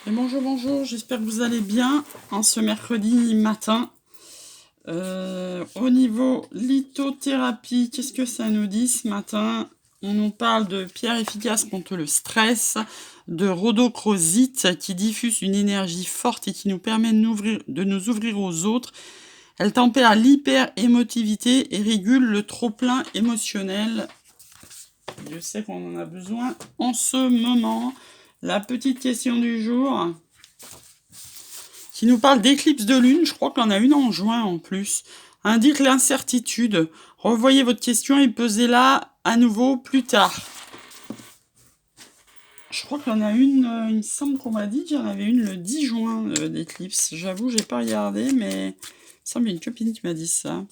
Et bonjour, bonjour, j'espère que vous allez bien en ce mercredi matin. Au niveau lithothérapie, qu'est-ce que ça nous dit ce matin? On nous parle de pierre efficace contre le stress, de rhodochrosite qui diffuse une énergie forte et qui nous permet de nous ouvrir aux autres. Elle tempère l'hyper-émotivité et régule le trop-plein émotionnel. Je sais qu'on en a besoin en ce moment. La petite question du jour qui nous parle d'éclipse de lune, je crois qu'on a une en juin en plus, indique l'incertitude. Revoyez votre question et posez-la à nouveau plus tard. Je crois qu'il y en a une, il me semble qu'on m'a dit qu'il y en avait une le 10 juin d'éclipse. J'avoue, j'ai pas regardé, mais il me semble une copine qui m'a dit ça.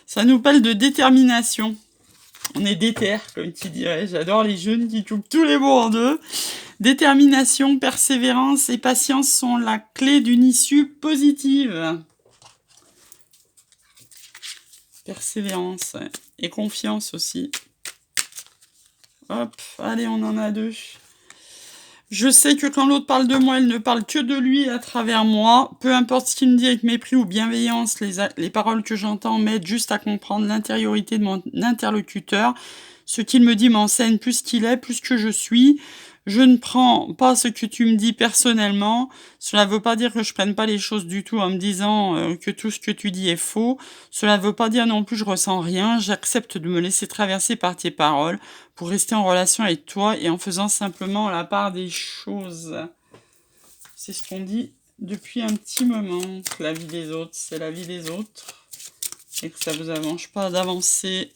Ça nous parle de détermination. On est déter, comme tu dirais. J'adore les jeunes qui coupent tous les mots en deux. Détermination, persévérance et patience sont la clé d'une issue positive. Persévérance et confiance aussi. Hop, allez, on en a deux. Je sais que quand l'autre parle de moi, elle ne parle que de lui à travers moi. Peu importe ce qu'il me dit avec mépris ou bienveillance, les paroles que j'entends m'aident juste à comprendre l'intériorité de mon interlocuteur. Ce qu'il me dit m'enseigne plus qu'il est, plus que je suis. Je ne prends pas ce que tu me dis personnellement. Cela ne veut pas dire que je prenne pas les choses du tout en me disant que tout ce que tu dis est faux. Cela ne veut pas dire non plus que je ressens rien. J'accepte de me laisser traverser par tes paroles pour rester en relation avec toi et en faisant simplement la part des choses. C'est ce qu'on dit depuis un petit moment, que la vie des autres, c'est la vie des autres et que ça ne vous avance pas d'avancer.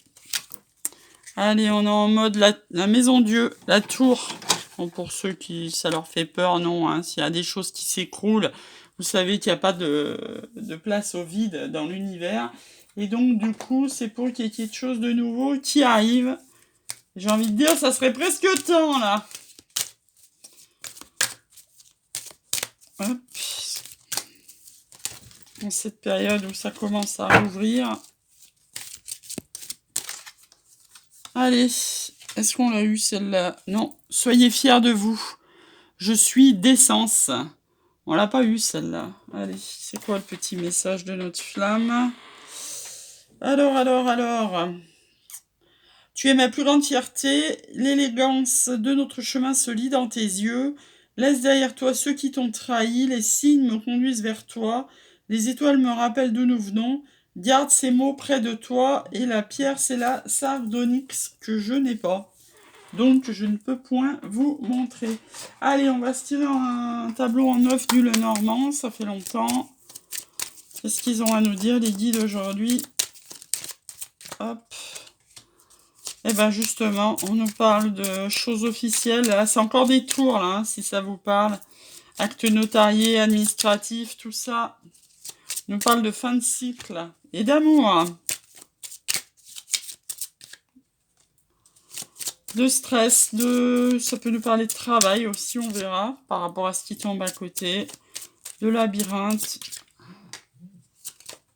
Allez, on est en mode la maison Dieu, la tour. Bon, pour ceux qui ça leur fait peur, non. Hein, s'il y a des choses qui s'écroulent, vous savez qu'il n'y a pas de place au vide dans l'univers. Et donc, du coup, c'est pour qu'il y ait quelque chose de nouveau qui arrive. J'ai envie de dire, ça serait presque temps, là. Hop. En cette période où ça commence à rouvrir. Allez, est-ce qu'on l'a eu celle-là? Non, soyez fiers de vous. Je suis d'essence. On l'a pas eu celle-là. Allez, c'est quoi le petit message de notre flamme? Alors. Tu es ma plus grande fierté. L'élégance de notre chemin se lit dans tes yeux. Laisse derrière toi ceux qui t'ont trahi. Les signes me conduisent vers toi. Les étoiles me rappellent d'où nous venons. Garde ces mots près de toi. Et la pierre, c'est la sardonyx que je n'ai pas. Donc, je ne peux point vous montrer. Allez, on va se tirer un tableau en 9 du Lenormand. Ça fait longtemps. Qu'est-ce qu'ils ont à nous dire, les guides, aujourd'hui? Hop. Et bien, justement, on nous parle de choses officielles. Là, c'est encore des tours, là, hein, si ça vous parle. Actes notariés, administratifs, tout ça. On nous parle de fin de cycle et d'amour. De stress, ça peut nous parler de travail aussi, on verra, par rapport à ce qui tombe à côté. De labyrinthe.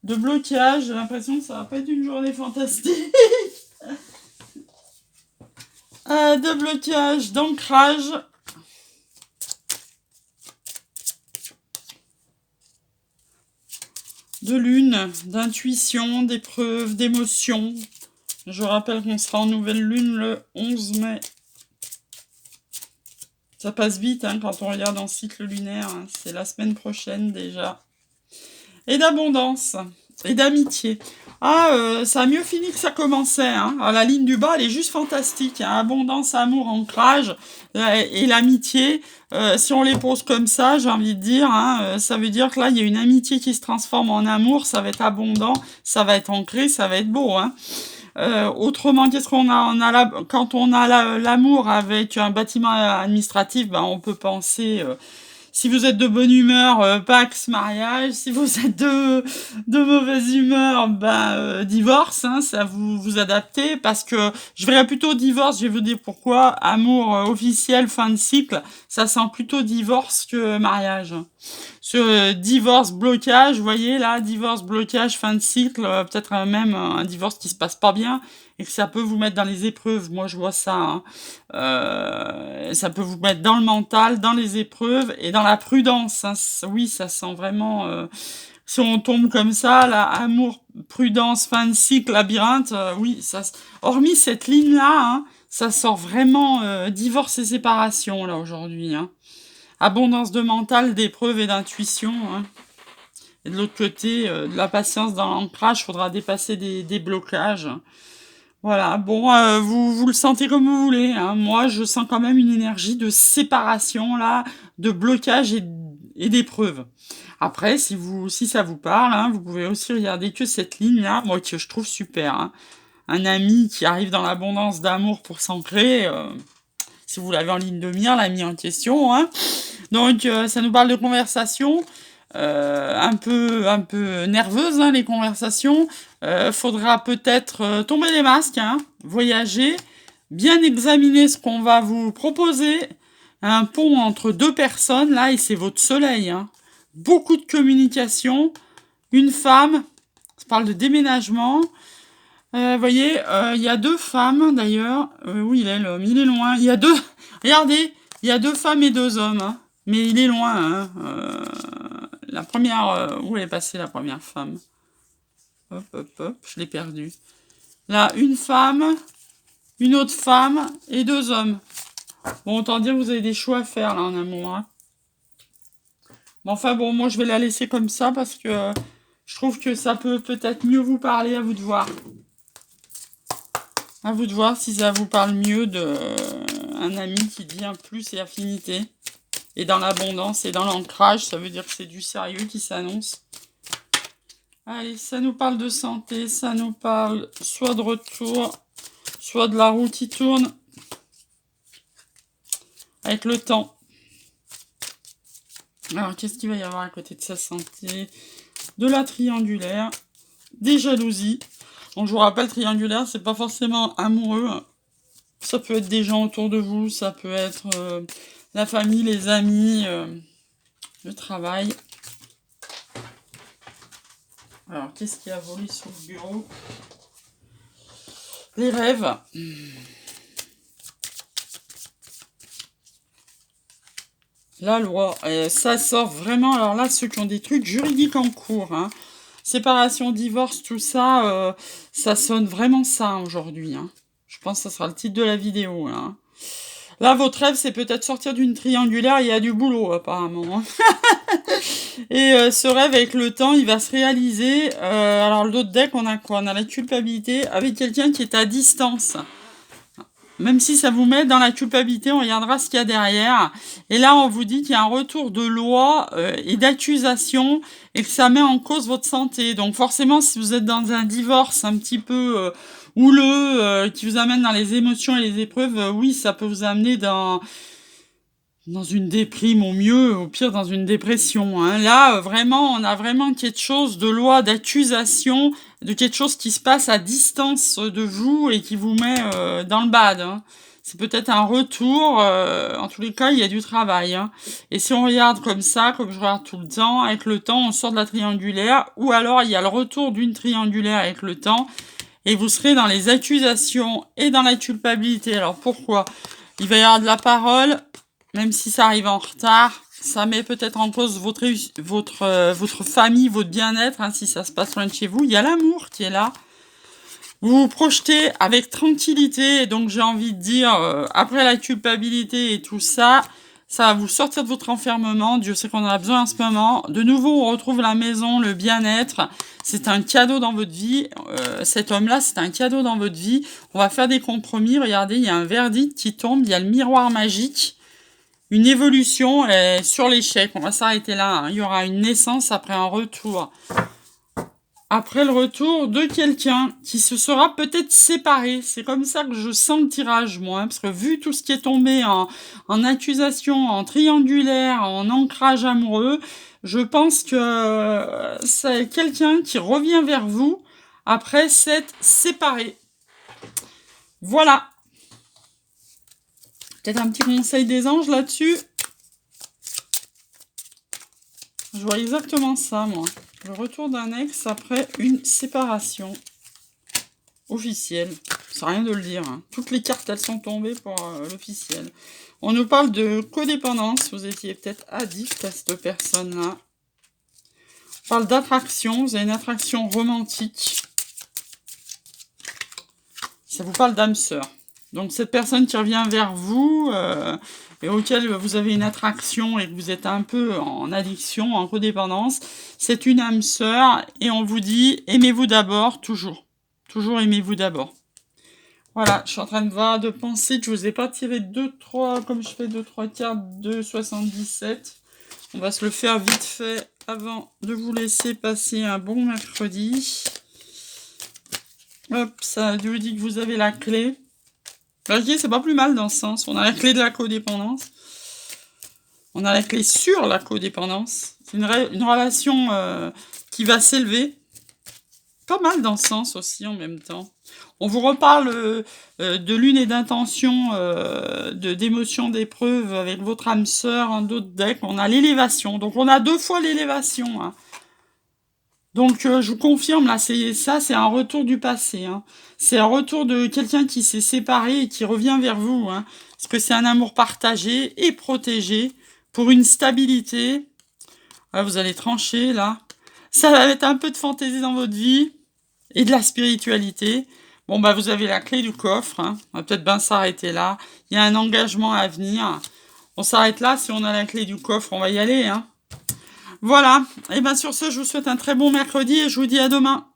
De blocage, j'ai l'impression que ça va pas être une journée fantastique. De blocage, d'ancrage. De lune, d'intuition, d'épreuve, d'émotion. Je rappelle qu'on sera en nouvelle lune le 11 mai. Ça passe vite hein, quand on regarde en cycle lunaire. Hein. C'est la semaine prochaine déjà. Et d'abondance. Et d'amitié. Ça a mieux fini que ça commençait. Hein. Alors, la ligne du bas, elle est juste fantastique. Hein. Abondance, amour, ancrage et l'amitié. Si on les pose comme ça, j'ai envie de dire, hein, ça veut dire que là, il y a une amitié qui se transforme en amour. Ça va être abondant, ça va être ancré, ça va être beau. Hein. Autrement, qu'est-ce qu'on a, quand on a l'amour avec un bâtiment administratif, ben, on peut penser... si vous êtes de bonne humeur, Pax, mariage. Si vous êtes de mauvaise humeur, divorce. Hein, ça vous adaptez parce que je verrais plutôt divorce. Je vais vous dire pourquoi. Amour officiel, fin de cycle, ça sent plutôt divorce que mariage. Sur divorce, blocage, vous voyez là, divorce, blocage, fin de cycle, peut-être même un divorce qui se passe pas bien. et que ça peut vous mettre dans les épreuves. Moi, je vois ça. Hein. Ça peut vous mettre dans le mental, dans les épreuves et dans la prudence. Hein. Oui, ça sent vraiment... si on tombe comme ça, là, amour, prudence, fin de cycle, labyrinthe, oui, ça... Hormis cette ligne-là, hein, ça sort vraiment divorce et séparation, là, aujourd'hui. Hein. Abondance de mental, d'épreuves et d'intuition. Hein. Et de l'autre côté, de la patience dans l'ancrage, faudra dépasser des blocages. Voilà, bon, vous le sentez comme vous voulez. Hein. Moi, je sens quand même une énergie de séparation, là, de blocage et d'épreuve. Après, si ça vous parle, hein, vous pouvez aussi regarder que cette ligne-là, moi, que je trouve super. Hein. Un ami qui arrive dans l'abondance d'amour pour s'ancrer, si vous l'avez en ligne de mire, l'ami en question. Hein. Donc, ça nous parle de conversation. Un peu nerveuse, hein, les conversations. Faudra peut-être tomber les masques, hein, voyager, bien examiner ce qu'on va vous proposer. Un pont entre deux personnes, là, et c'est votre soleil. Hein. Beaucoup de communication. Une femme, ça parle de déménagement. Voyez, il y a deux femmes, d'ailleurs. Où il est, l'homme? Il est loin. Il y a deux... Regardez, il y a deux femmes et deux hommes. Hein. Mais il est loin, hein. La première... où elle est passée, la première femme? Hop, hop, hop, je l'ai perdue. Là, une femme, une autre femme et deux hommes. Bon, autant dire que vous avez des choix à faire, là, en amour. Hein. Bon, enfin, bon, moi, je vais la laisser comme ça parce que je trouve que ça peut peut-être mieux vous parler, à vous de voir. À vous de voir si ça vous parle mieux d'un ami qui devient plus et affinité. Et dans l'abondance et dans l'ancrage, ça veut dire que c'est du sérieux qui s'annonce. Allez, ça nous parle de santé, ça nous parle soit de retour, soit de la roue qui tourne. Avec le temps. Alors, qu'est-ce qu'il va y avoir à côté de sa santé? De la triangulaire, des jalousies. Donc, je vous rappelle, triangulaire, c'est pas forcément amoureux. Ça peut être des gens autour de vous, ça peut être la famille, les amis, le travail. Alors, qu'est-ce qui a volé sur le bureau? Les rêves. La loi. Ça sort vraiment. Alors là, ceux qui ont des trucs juridiques en cours, hein. Séparation, divorce, tout ça, ça sonne vraiment ça aujourd'hui. Hein. Je pense que ça sera le titre de la vidéo. Hein. Là, votre rêve, c'est peut-être sortir d'une triangulaire. Il y a du boulot, apparemment. Hein. Et ce rêve, avec le temps, il va se réaliser. Alors, l'autre deck, on a quoi? On a la culpabilité avec quelqu'un qui est à distance. Même si ça vous met dans la culpabilité, on regardera ce qu'il y a derrière. Et là, on vous dit qu'il y a un retour de loi et d'accusation et que ça met en cause votre santé. Donc forcément, si vous êtes dans un divorce un petit peu houleux, qui vous amène dans les émotions et les épreuves, oui, ça peut vous amener dans une déprime au mieux, au pire dans une dépression. Hein. Là, vraiment, on a vraiment quelque chose de loi, d'accusation, de quelque chose qui se passe à distance de vous et qui vous met dans le bad. Hein. C'est peut-être un retour, en tous les cas, il y a du travail. Hein. Et si on regarde comme ça, comme je regarde tout le temps, avec le temps, on sort de la triangulaire, ou alors il y a le retour d'une triangulaire avec le temps, et vous serez dans les accusations et dans la culpabilité. Alors pourquoi? Il va y avoir de la parole, même si ça arrive en retard, ça met peut-être en cause votre famille, votre bien-être, hein, si ça se passe loin de chez vous. Il y a l'amour qui est là. Vous vous projetez avec tranquillité, et donc j'ai envie de dire, après la culpabilité et tout ça, ça va vous sortir de votre enfermement. Dieu sait qu'on en a besoin en ce moment. De nouveau, on retrouve la maison, le bien-être. C'est un cadeau dans votre vie. Cet homme-là, c'est un cadeau dans votre vie. On va faire des compromis. Regardez, il y a un verdict qui tombe. Il y a le miroir magique. Une évolution sur l'échec. On va s'arrêter là. Hein. Il y aura une naissance après un retour. Après le retour de quelqu'un qui se sera peut-être séparé. C'est comme ça que je sens le tirage, moi. Hein, parce que vu tout ce qui est tombé en accusation, en triangulaire, en ancrage amoureux, je pense que c'est quelqu'un qui revient vers vous après s'être séparé. Voilà. Peut-être un petit conseil des anges là-dessus. Je vois exactement ça, moi. Le retour d'un ex après une séparation officielle. C'est rien de le dire. Hein. Toutes les cartes, elles sont tombées pour l'officiel. On nous parle de codépendance. Vous étiez peut-être addict à cette personne-là. On parle d'attraction. Vous avez une attraction romantique. Ça vous parle d'âme sœur. Donc, cette personne qui revient vers vous et auquel vous avez une attraction et que vous êtes un peu en addiction, en codépendance, c'est une âme sœur et on vous dit, aimez-vous d'abord, toujours. Toujours aimez-vous d'abord. Voilà, je suis en train de voir, de penser que je vous ai pas tiré 2-3, comme je fais 2-3 cartes de 77. On va se le faire vite fait avant de vous laisser passer un bon mercredi. Hop, ça vous dit que vous avez la clé. Là, je dis, c'est pas plus mal dans ce sens. On a la clé de la codépendance. On a la clé sur la codépendance. C'est une relation qui va s'élever. Pas mal dans ce sens aussi en même temps. On vous reparle de lune et d'intention, d'émotion, d'épreuve avec votre âme sœur en d'autres decks. On a l'élévation. Donc on a 2 fois l'élévation. Hein. Donc je vous confirme, là, c'est un retour du passé. Hein. C'est un retour de quelqu'un qui s'est séparé et qui revient vers vous. Hein. Parce que c'est un amour partagé et protégé pour une stabilité. Là, vous allez trancher, là. Ça va être un peu de fantaisie dans votre vie et de la spiritualité. Bon, bah, vous avez la clé du coffre. Hein. On va peut-être bien s'arrêter là. Il y a un engagement à venir. On s'arrête là. Si on a la clé du coffre, on va y aller. Hein. Voilà. Et bien, sur ce, je vous souhaite un très bon mercredi et je vous dis à demain.